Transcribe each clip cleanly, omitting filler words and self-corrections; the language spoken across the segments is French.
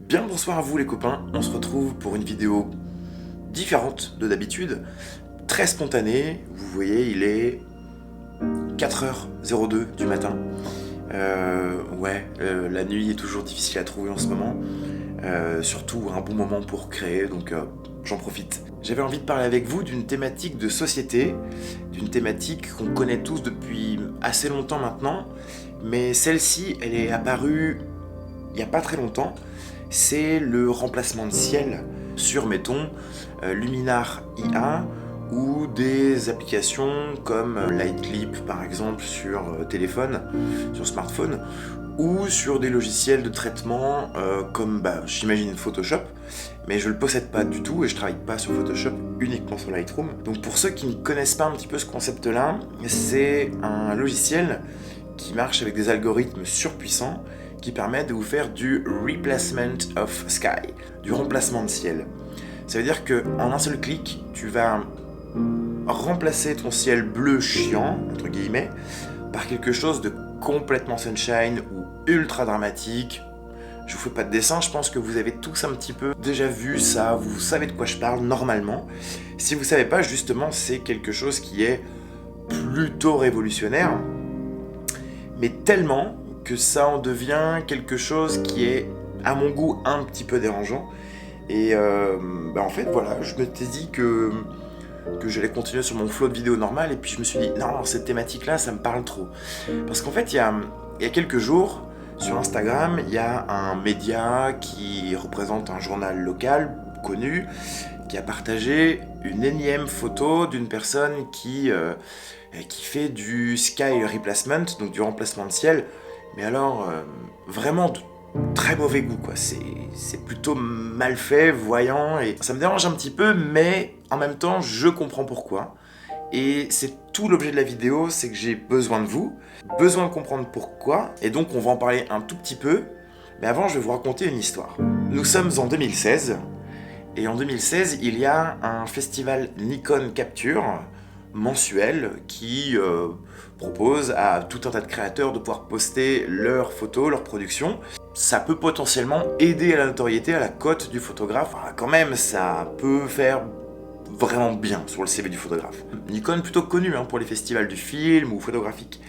Bien le bonsoir à vous les copains, on se retrouve pour une vidéo différente de d'habitude, très spontanée. Vous voyez, il est 4h02 du matin. La nuit est toujours difficile à trouver en ce moment, surtout un bon moment pour créer, donc j'en profite. J'avais envie de parler avec vous d'une thématique de société, d'une thématique qu'on connaît tous depuis assez longtemps maintenant, mais celle-ci, elle est apparue il n'y a pas très longtemps. C'est le remplacement de ciel sur, mettons, Luminar IA ou des applications comme Lightclip par exemple sur téléphone, sur smartphone, ou sur des logiciels de traitement comme j'imagine Photoshop, mais je le possède pas du tout et je travaille pas sur Photoshop, uniquement sur Lightroom. Donc pour ceux qui ne connaissent pas un petit peu ce concept là, c'est un logiciel qui marche avec des algorithmes surpuissants qui permettent de vous faire du replacement of sky, du remplacement de ciel. Ça veut dire qu'en un seul clic, tu vas remplacer ton ciel bleu chiant, entre guillemets, par quelque chose de complètement sunshine ou ultra dramatique. Je vous fais pas de dessin, je pense que vous avez tous un petit peu déjà vu ça, vous savez de quoi je parle normalement. Si vous savez pas, justement, c'est quelque chose qui est plutôt révolutionnaire, mais tellement que ça en devient quelque chose qui est, à mon goût, un petit peu dérangeant. Et en fait, voilà, je m'étais dit que j'allais continuer sur mon flow de vidéo normal, et puis je me suis dit, non, cette thématique-là, ça me parle trop. Parce qu'en fait, il y a quelques jours, sur Instagram, il y a un média qui représente un journal local connu, qui a partagé une énième photo d'une personne qui fait du sky replacement, donc du remplacement de ciel, mais alors vraiment de très mauvais goût, quoi. C'est plutôt mal fait, voyant, et ça me dérange un petit peu, mais en même temps je comprends pourquoi. Et c'est tout l'objet de la vidéo, c'est que j'ai besoin de vous, besoin de comprendre pourquoi, et donc on va en parler un tout petit peu. Mais avant, je vais vous raconter une histoire. Nous sommes en 2016, et en 2016 il y a un festival Nikon Capture mensuel qui propose à tout un tas de créateurs de pouvoir poster leurs photos, leurs productions. Ça peut potentiellement aider à la notoriété, à la cote du photographe. Enfin, quand même, ça peut faire vraiment bien sur le CV du photographe. Nikon plutôt connu pour les festivals du film ou photographique.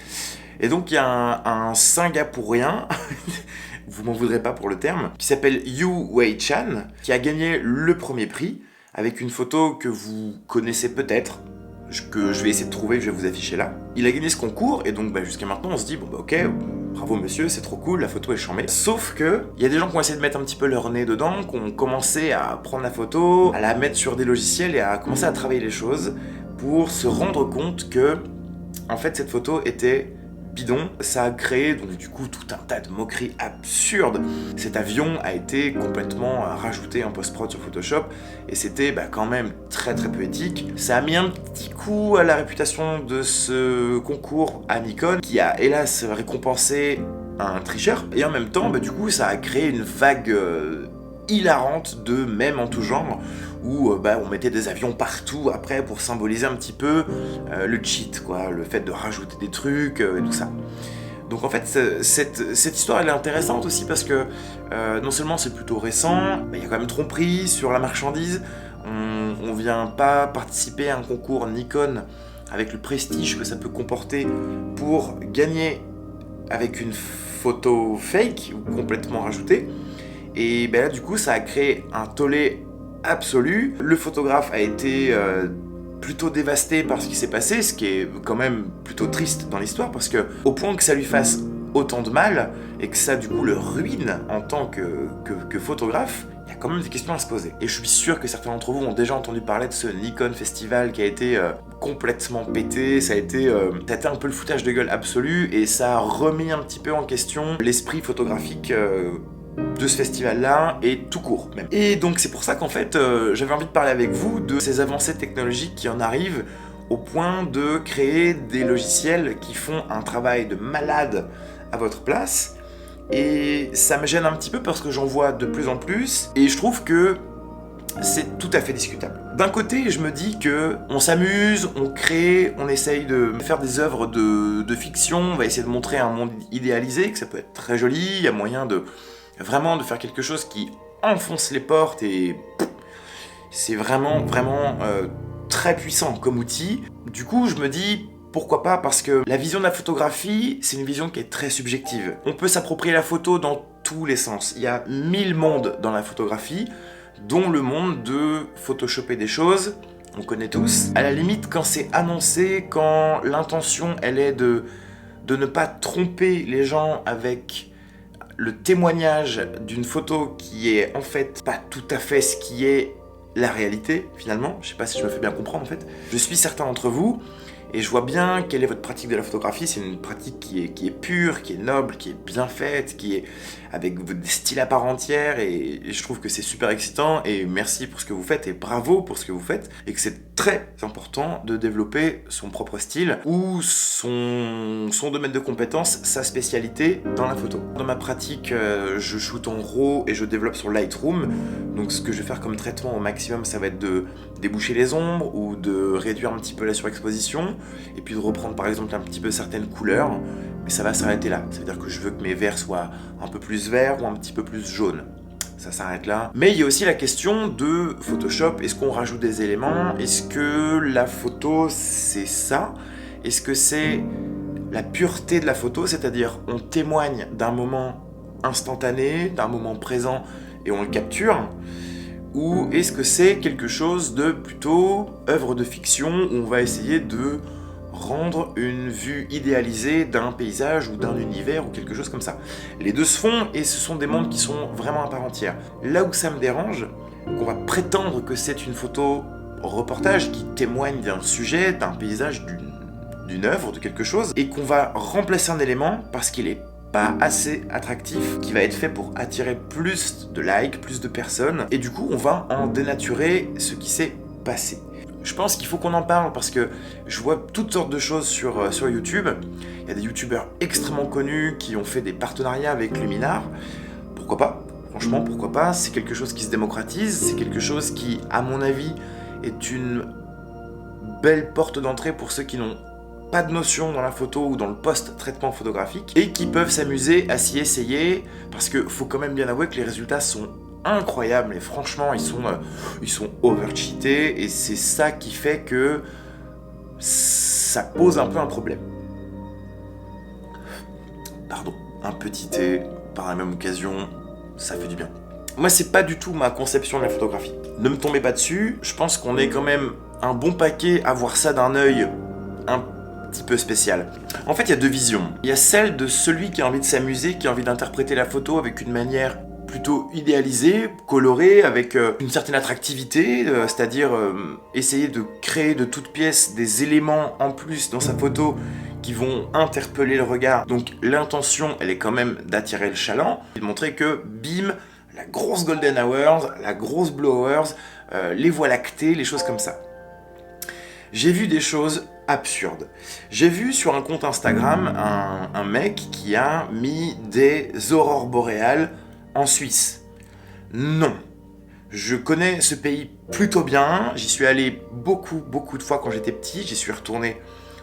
Et donc il y a un Singapourien, vous m'en voudrez pas pour le terme, qui s'appelle Yu Wei Chan, qui a gagné le premier prix avec une photo que vous connaissez peut-être, que je vais essayer de trouver, que je vais vous afficher là. Il a gagné ce concours, et donc jusqu'à maintenant on se dit, ok, bravo monsieur, c'est trop cool, la photo est charmée. Sauf que, il y a des gens qui ont essayé de mettre un petit peu leur nez dedans, qui ont commencé à prendre la photo, à la mettre sur des logiciels et à commencer à travailler les choses pour se rendre compte que, en fait, cette photo était bidon. Ça a créé donc du coup tout un tas de moqueries absurdes. Cet avion a été complètement rajouté en post-prod sur Photoshop et c'était quand même très très peu éthique. Ça a mis un petit coup à la réputation de ce concours à Nikon, qui a hélas récompensé un tricheur, et en même temps du coup ça a créé une vague hilarante de mèmes en tout genre, où on mettait des avions partout après pour symboliser un petit peu le cheat, quoi, le fait de rajouter des trucs et tout ça. Donc en fait, cette histoire elle est intéressante aussi parce que non seulement c'est plutôt récent, il y a quand même tromperie sur la marchandise. On vient pas participer à un concours Nikon avec le prestige que ça peut comporter pour gagner avec une photo fake ou complètement rajoutée. Et là du coup ça a créé un tollé absolu. Le photographe a été plutôt dévasté par ce qui s'est passé, ce qui est quand même plutôt triste dans l'histoire, parce que au point que ça lui fasse autant de mal et que ça du coup le ruine en tant que photographe, il y a quand même des questions à se poser. Et je suis sûr que certains d'entre vous ont déjà entendu parler de ce Nikon Festival qui a été complètement pété. Ça a été un peu le foutage de gueule absolu, et ça a remis un petit peu en question l'esprit photographique de ce festival-là, et tout court même. Et donc c'est pour ça qu'en fait j'avais envie de parler avec vous de ces avancées technologiques qui en arrivent au point de créer des logiciels qui font un travail de malade à votre place. Et ça me gêne un petit peu parce que j'en vois de plus en plus, et je trouve que c'est tout à fait discutable. D'un côté, je me dis que on s'amuse, on crée, on essaye de faire des œuvres de fiction, on va essayer de montrer un monde idéalisé, que ça peut être très joli, il y a moyen de vraiment de faire quelque chose qui enfonce les portes et c'est vraiment très puissant comme outil. Du coup, je me dis pourquoi pas, parce que la vision de la photographie, c'est une vision qui est très subjective. On peut s'approprier la photo dans tous les sens. Il y a 1000 mondes dans la photographie, dont le monde de photoshopper des choses, on connaît tous. À la limite, quand c'est annoncé, quand l'intention, elle est de ne pas tromper les gens avec le témoignage d'une photo qui est en fait pas tout à fait ce qui est la réalité, finalement. Je sais pas si je me fais bien comprendre, en fait. Je suis certain d'entre vous, et je vois bien quelle est votre pratique de la photographie. C'est une pratique qui est pure, qui est noble, qui est bien faite, qui est avec des styles à part entière, et je trouve que c'est super excitant, et merci pour ce que vous faites, et bravo pour ce que vous faites, et que c'est très important de développer son propre style, ou son domaine de compétence, sa spécialité dans la photo. Dans ma pratique, je shoot en RAW, et je développe sur Lightroom, donc ce que je vais faire comme traitement au maximum, ça va être de déboucher les ombres, ou de réduire un petit peu la surexposition, et puis de reprendre par exemple un petit peu certaines couleurs, mais ça va s'arrêter là. Ça veut dire que je veux que mes verts soient un peu plus verts ou un petit peu plus jaunes. Ça s'arrête là. Mais il y a aussi la question de Photoshop. Est-ce qu'on rajoute des éléments? Est-ce que la photo, c'est ça? Est-ce que c'est la pureté de la photo? C'est-à-dire, on témoigne d'un moment instantané, d'un moment présent, et on le capture? Ou est-ce que c'est quelque chose de plutôt œuvre de fiction, où on va essayer de rendre une vue idéalisée d'un paysage ou d'un univers ou quelque chose comme ça? Les deux se font, et ce sont des mondes qui sont vraiment à part entière. Là où ça me dérange, qu'on va prétendre que c'est une photo reportage qui témoigne d'un sujet, d'un paysage, d'une œuvre, de quelque chose, et qu'on va remplacer un élément parce qu'il est pas assez attractif, qui va être fait pour attirer plus de likes, plus de personnes, et du coup on va en dénaturer ce qui s'est passé. Je pense qu'il faut qu'on en parle, parce que je vois toutes sortes de choses sur YouTube. Il y a des youtubeurs extrêmement connus qui ont fait des partenariats avec Luminar. Pourquoi pas? Franchement, pourquoi pas? C'est quelque chose qui se démocratise, c'est quelque chose qui, à mon avis, est une belle porte d'entrée pour ceux qui n'ont pas de notion dans la photo ou dans le post-traitement photographique, et qui peuvent s'amuser à s'y essayer, parce que faut quand même bien avouer que les résultats sont incroyables, et franchement ils sont overcheatés, et c'est ça qui fait que ça pose un peu un problème. Pardon, un petit thé par la même occasion, ça fait du bien. Moi, c'est pas du tout ma conception de la photographie. Ne me tombez pas dessus, je pense qu'on est quand même un bon paquet à voir ça d'un œil un petit peu spécial. En fait, il y a deux visions. Il y a celle de celui qui a envie de s'amuser, qui a envie d'interpréter la photo avec une manière plutôt idéalisée, colorée, avec une certaine attractivité, c'est-à-dire essayer de créer de toutes pièces des éléments en plus dans sa photo qui vont interpeller le regard. Donc l'intention, elle est quand même d'attirer le chaland, et de montrer que, bim, la grosse golden hours, la grosse blue hours, les voies lactées, les choses comme ça. J'ai vu des choses absurdes. J'ai vu sur un compte Instagram un mec qui a mis des aurores boréales en Suisse. Non. Je connais ce pays plutôt bien, j'y suis allé beaucoup de fois quand j'étais petit, j'y suis retourné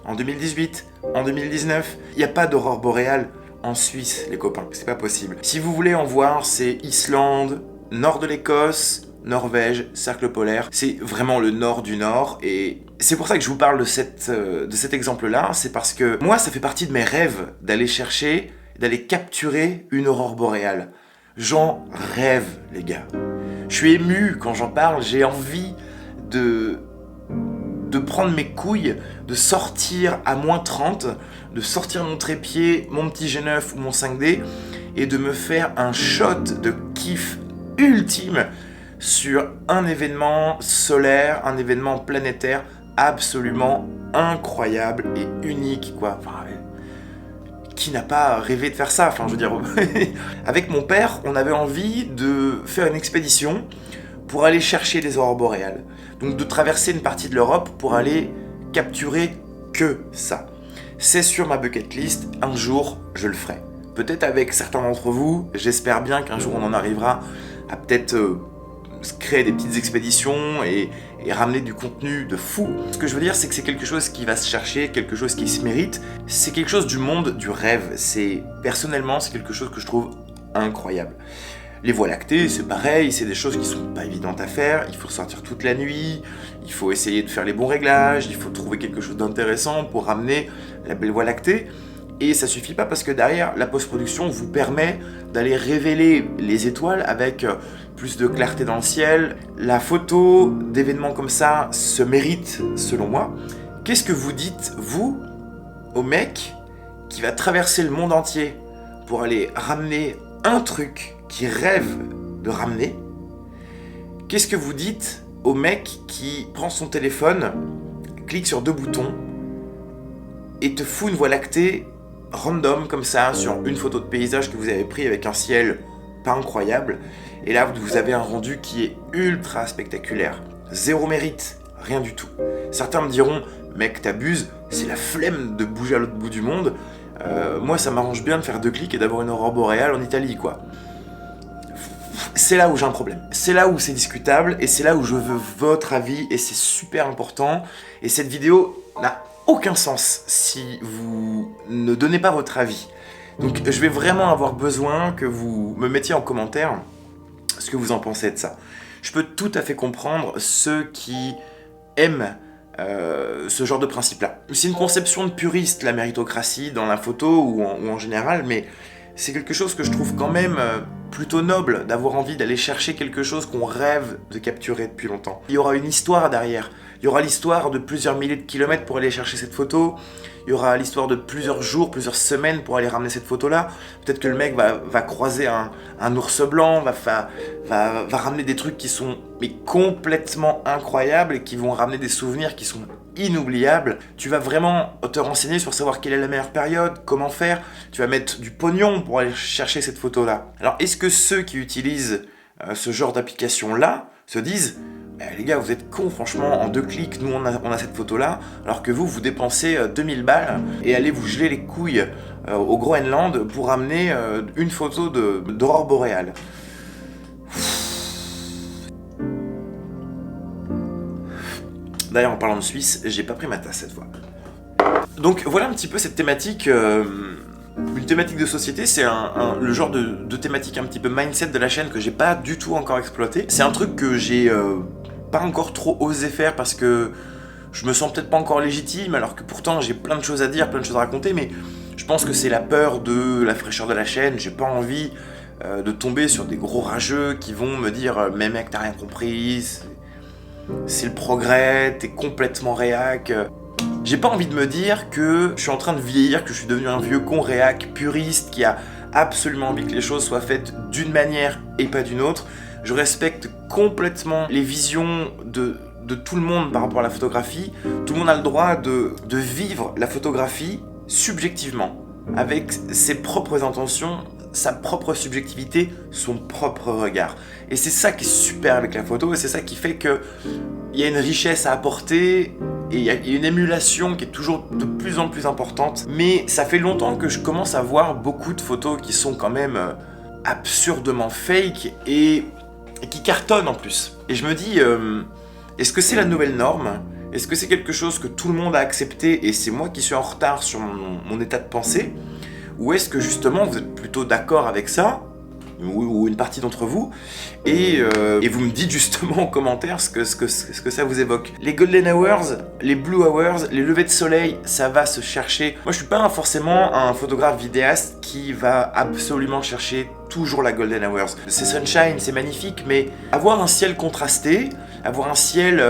en 2018, en 2019. Il n'y a pas d'aurore boréale en Suisse, les copains, c'est pas possible. Si vous voulez en voir, c'est Islande, nord de l'Écosse, Norvège, cercle polaire, c'est vraiment le nord du nord, et c'est pour ça que je vous parle de cet exemple-là, c'est parce que moi, ça fait partie de mes rêves d'aller chercher, d'aller capturer une aurore boréale. J'en rêve, les gars. Je suis ému quand j'en parle, j'ai envie de prendre mes couilles, de sortir à -30, de sortir mon trépied, mon petit G9 ou mon 5D, et de me faire un shot de kiff ultime sur un événement solaire, un événement planétaire absolument incroyable et unique, quoi. Enfin, qui n'a pas rêvé de faire ça? Enfin, je veux dire, avec mon père, on avait envie de faire une expédition pour aller chercher les aurores boréales. Donc de traverser une partie de l'Europe pour aller capturer que ça. C'est sur ma bucket list, un jour je le ferai. Peut-être avec certains d'entre vous, j'espère bien qu'un jour on en arrivera à peut-être créer des petites expéditions et ramener du contenu de fou. Ce que je veux dire, c'est que c'est quelque chose qui va se chercher, quelque chose qui se mérite. C'est quelque chose du monde du rêve. Personnellement, c'est quelque chose que je trouve incroyable. Les voies lactées, c'est pareil, c'est des choses qui sont pas évidentes à faire, il faut sortir toute la nuit, il faut essayer de faire les bons réglages, il faut trouver quelque chose d'intéressant pour ramener la belle voie lactée. Et ça suffit pas parce que derrière, la post-production vous permet d'aller révéler les étoiles avec plus de clarté dans le ciel. La photo d'événements comme ça se mérite, selon moi. Qu'est-ce que vous dites, vous, au mec qui va traverser le monde entier pour aller ramener un truc qu'il rêve de ramener? Qu'est-ce que vous dites au mec qui prend son téléphone, clique sur 2 boutons et te fout une voie lactée random comme ça sur une photo de paysage que vous avez pris avec un ciel pas incroyable, et là vous avez un rendu qui est ultra spectaculaire. Zéro mérite, rien du tout. Certains me diront, mec t'abuses, c'est la flemme de bouger à l'autre bout du monde. Moi ça m'arrange bien de faire 2 clics et d'avoir une aurore boréale en Italie quoi. C'est là où j'ai un problème, c'est là où c'est discutable et c'est là où je veux votre avis et c'est super important. Et cette vidéo n'a aucun sens si vous ne donnez pas votre avis. Donc je vais vraiment avoir besoin que vous me mettiez en commentaire ce que vous en pensez de ça. Je peux tout à fait comprendre ceux qui aiment ce genre de principe-là. C'est une conception de puriste, la méritocratie, dans la photo ou en général, mais c'est quelque chose que je trouve quand même plutôt noble, d'avoir envie d'aller chercher quelque chose qu'on rêve de capturer depuis longtemps. Il y aura une histoire derrière. Il y aura l'histoire de plusieurs milliers de kilomètres pour aller chercher cette photo. Il y aura l'histoire de plusieurs jours, plusieurs semaines pour aller ramener cette photo-là. Peut-être que le mec va croiser un ours blanc, va ramener des trucs qui sont mais complètement incroyables et qui vont ramener des souvenirs qui sont inoubliables. Tu vas vraiment te renseigner sur savoir quelle est la meilleure période, comment faire. Tu vas mettre du pognon pour aller chercher cette photo-là. Alors, est-ce que ceux qui utilisent ce genre d'application-là se disent les gars, vous êtes cons, franchement, en 2 clics, nous on a cette photo-là, alors que vous dépensez 2000 balles et allez vous geler les couilles au Groenland pour ramener une photo d'aurore boréale. D'ailleurs, en parlant de Suisse, j'ai pas pris ma tasse cette fois. Donc voilà un petit peu cette thématique, une thématique de société, c'est le genre de thématique un petit peu mindset de la chaîne que j'ai pas du tout encore exploité. C'est un truc que j'ai pas encore trop osé faire parce que je me sens peut-être pas encore légitime, alors que pourtant j'ai plein de choses à dire, plein de choses à raconter, mais je pense que c'est la peur de la fraîcheur de la chaîne. J'ai pas envie de tomber sur des gros rageux qui vont me dire mais mec t'as rien compris, c'est le progrès, t'es complètement réac. J'ai pas envie de me dire que je suis en train de vieillir, que je suis devenu un vieux con réac puriste qui a absolument envie que les choses soient faites d'une manière et pas d'une autre. Je respecte complètement les visions de tout le monde par rapport à la photographie. Tout le monde a le droit de vivre la photographie subjectivement, avec ses propres intentions, sa propre subjectivité, son propre regard. Et c'est ça qui est super avec la photo, et c'est ça qui fait qu'il y a une richesse à apporter, et il y a une émulation qui est toujours de plus en plus importante. Mais ça fait longtemps que je commence à voir beaucoup de photos qui sont quand même absurdement fake et qui cartonnent en plus. Et je me dis, est-ce que c'est la nouvelle norme ? Est-ce que c'est quelque chose que tout le monde a accepté et c'est moi qui suis en retard sur mon état de pensée ? Ou est-ce que justement vous êtes plutôt d'accord avec ça ? Ou une partie d'entre vous, et vous me dites justement en commentaire ce que ça vous évoque. Les Golden Hours, les Blue Hours, les levées de soleil, ça va se chercher. Moi je suis pas forcément un photographe vidéaste qui va absolument chercher toujours la Golden Hours. C'est sunshine, c'est magnifique, mais avoir un ciel contrasté, avoir un ciel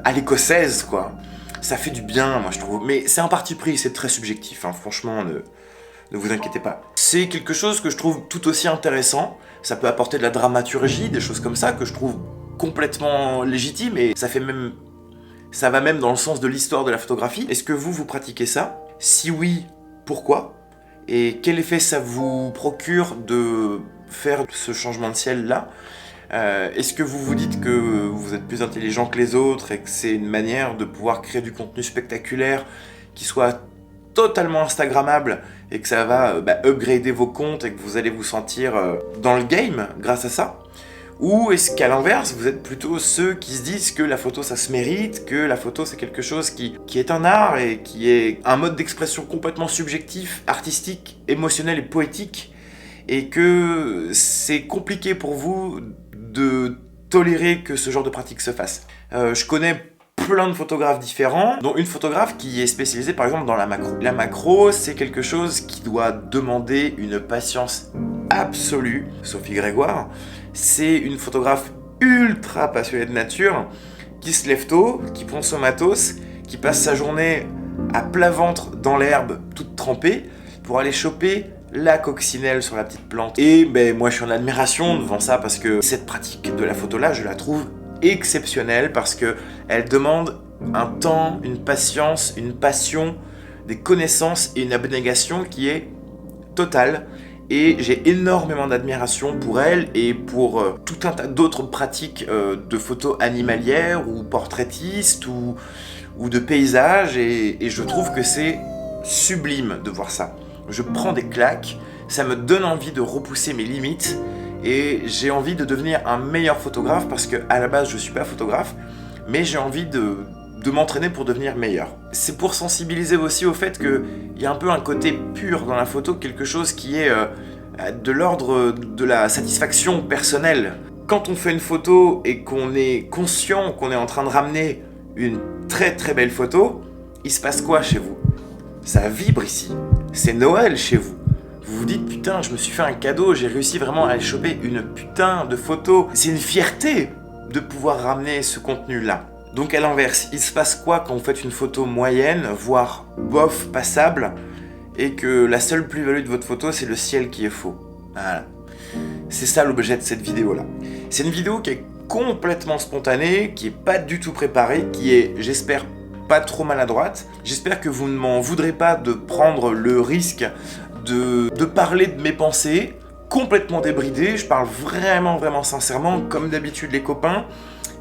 à l'écossaise quoi, ça fait du bien moi je trouve. Mais c'est un parti pris, c'est très subjectif, hein, franchement ne vous inquiétez pas. C'est quelque chose que je trouve tout aussi intéressant. Ça peut apporter de la dramaturgie, des choses comme ça, que je trouve complètement légitime. Et ça va même dans le sens de l'histoire de la photographie. Est-ce que vous pratiquez ça ? Si oui, pourquoi ? Et quel effet ça vous procure de faire ce changement de ciel-là ? Est-ce que vous vous dites que vous êtes plus intelligent que les autres et que c'est une manière de pouvoir créer du contenu spectaculaire qui soit totalement instagrammable et que ça va upgrader vos comptes et que vous allez vous sentir dans le game grâce à ça? Ou est-ce qu'à l'inverse, vous êtes plutôt ceux qui se disent que la photo ça se mérite, que la photo c'est quelque chose qui est un art et qui est un mode d'expression complètement subjectif, artistique, émotionnel et poétique, et que c'est compliqué pour vous de tolérer que ce genre de pratique se fasse. Je connais plein de photographes différents, dont une photographe qui est spécialisée par exemple dans la macro. La macro, c'est quelque chose qui doit demander une patience absolue. Sophie Grégoire, c'est une photographe ultra passionnée de nature, qui se lève tôt, qui prend son matos, qui passe sa journée à plat ventre dans l'herbe, toute trempée, pour aller choper la coccinelle sur la petite plante. Et moi je suis en admiration devant ça parce que cette pratique de la photo là, je la trouve exceptionnelle parce que elle demande un temps, une patience, une passion, des connaissances et une abnégation qui est totale. Et j'ai énormément d'admiration pour elle et pour tout un tas d'autres pratiques de photos animalières ou portraitistes ou de paysages et je trouve que c'est sublime de voir ça. Je prends des claques, ça me donne envie de repousser mes limites et j'ai envie de devenir un meilleur photographe parce que à la base je suis pas photographe, mais j'ai envie de m'entraîner pour devenir meilleur. C'est pour sensibiliser aussi au fait qu'il y a un peu un côté pur dans la photo, quelque chose qui est de l'ordre de la satisfaction personnelle. Quand on fait une photo et qu'on est conscient qu'on est en train de ramener une très très belle photo, il se passe quoi chez vous? Ça vibre ici. C'est Noël chez vous. Vous vous dites putain, je me suis fait un cadeau, j'ai réussi vraiment à aller choper une putain de photo. C'est une fierté de pouvoir ramener ce contenu-là. Donc à l'inverse, il se passe quoi quand vous faites une photo moyenne, voire bof, passable, et que la seule plus-value de votre photo, c'est le ciel qui est faux? Voilà. C'est ça l'objet de cette vidéo-là. C'est une vidéo qui est complètement spontanée, qui est pas du tout préparée, qui est, j'espère, pas trop maladroite. J'espère que vous ne m'en voudrez pas de prendre le risque de parler de mes pensées complètement débridées. Je parle vraiment, vraiment sincèrement, comme d'habitude les copains.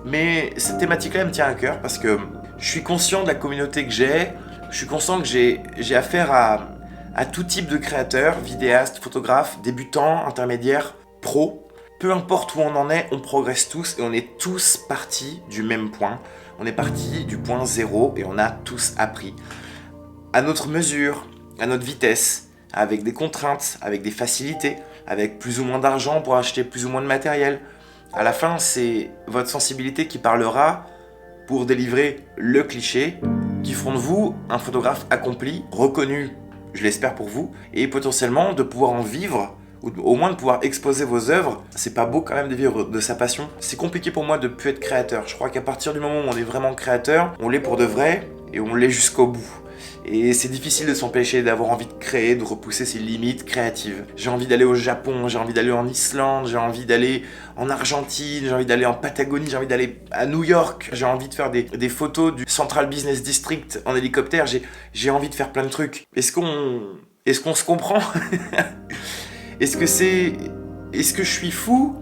Mais cette thématique-là elle me tient à cœur parce que je suis conscient de la communauté que j'ai. Je suis conscient que j'ai affaire à tout type de créateurs, vidéastes, photographes, débutants, intermédiaires, pros. Peu importe où on en est, on progresse tous et on est tous partis du même point. On est partis du point zéro et on a tous appris. À notre mesure, à notre vitesse, avec des contraintes, avec des facilités, avec plus ou moins d'argent pour acheter plus ou moins de matériel. À la fin, c'est votre sensibilité qui parlera pour délivrer le cliché qui feront de vous un photographe accompli, reconnu, je l'espère pour vous, et potentiellement de pouvoir en vivre, ou au moins de pouvoir exposer vos œuvres. C'est pas beau quand même de vivre de sa passion. C'est compliqué pour moi de plus être créateur. Je crois qu'à partir du moment où on est vraiment créateur, on l'est pour de vrai et on l'est jusqu'au bout. Et c'est difficile de s'empêcher d'avoir envie de créer, de repousser ses limites créatives. J'ai envie d'aller au Japon, j'ai envie d'aller en Islande, j'ai envie d'aller en Argentine, j'ai envie d'aller en Patagonie, j'ai envie d'aller à New York, j'ai envie de faire des photos du Central Business District en hélicoptère, j'ai envie de faire plein de trucs. Est-ce qu'on se comprend? Est-ce que je suis fou?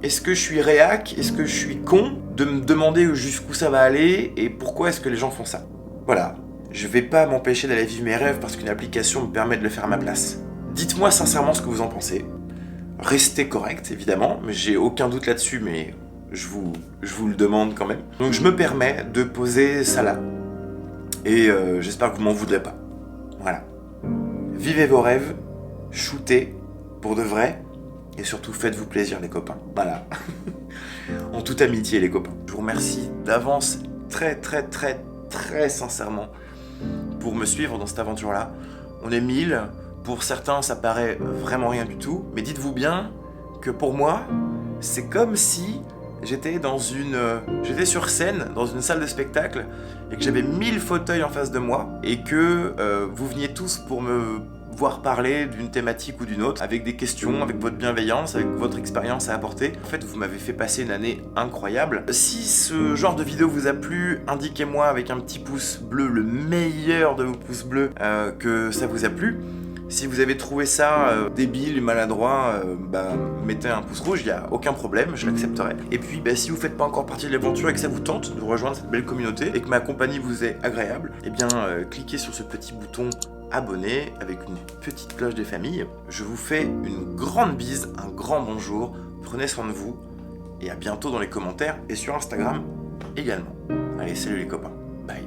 Est-ce que je suis réac? Est-ce que je suis con de me demander jusqu'où ça va aller et pourquoi est-ce que les gens font ça? Voilà. Je vais pas m'empêcher d'aller vivre mes rêves parce qu'une application me permet de le faire à ma place. Dites-moi sincèrement ce que vous en pensez. Restez correct, évidemment, mais j'ai aucun doute là-dessus, mais je vous le demande quand même. Donc je me permets de poser ça là. Et j'espère que vous m'en voudrez pas. Voilà. Vivez vos rêves, shootez pour de vrai, et surtout faites-vous plaisir les copains. Voilà. En toute amitié les copains. Je vous remercie d'avance très très très très sincèrement pour me suivre dans cette aventure-là. On est 1000, pour certains ça paraît vraiment rien du tout, mais dites-vous bien que pour moi, c'est comme si j'étais sur scène, dans une salle de spectacle, et que j'avais 1000 fauteuils en face de moi, et que vous veniez tous pour me voir parler d'une thématique ou d'une autre, avec des questions, avec votre bienveillance, avec votre expérience à apporter. En fait, vous m'avez fait passer une année incroyable. Si ce genre de vidéo vous a plu, indiquez-moi avec un petit pouce bleu, le meilleur de vos pouces bleus, que ça vous a plu. Si vous avez trouvé ça débile, maladroit, mettez un pouce rouge, il n'y a aucun problème, je l'accepterai. Et puis si vous ne faites pas encore partie de l'aventure et que ça vous tente de rejoindre cette belle communauté et que ma compagnie vous est agréable, eh bien cliquez sur ce petit bouton abonner avec une petite cloche des familles. Je vous fais une grande bise, un grand bonjour, prenez soin de vous et à bientôt dans les commentaires et sur Instagram également. Allez, salut les copains, bye.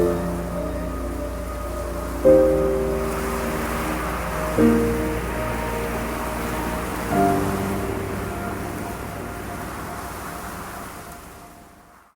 ciao.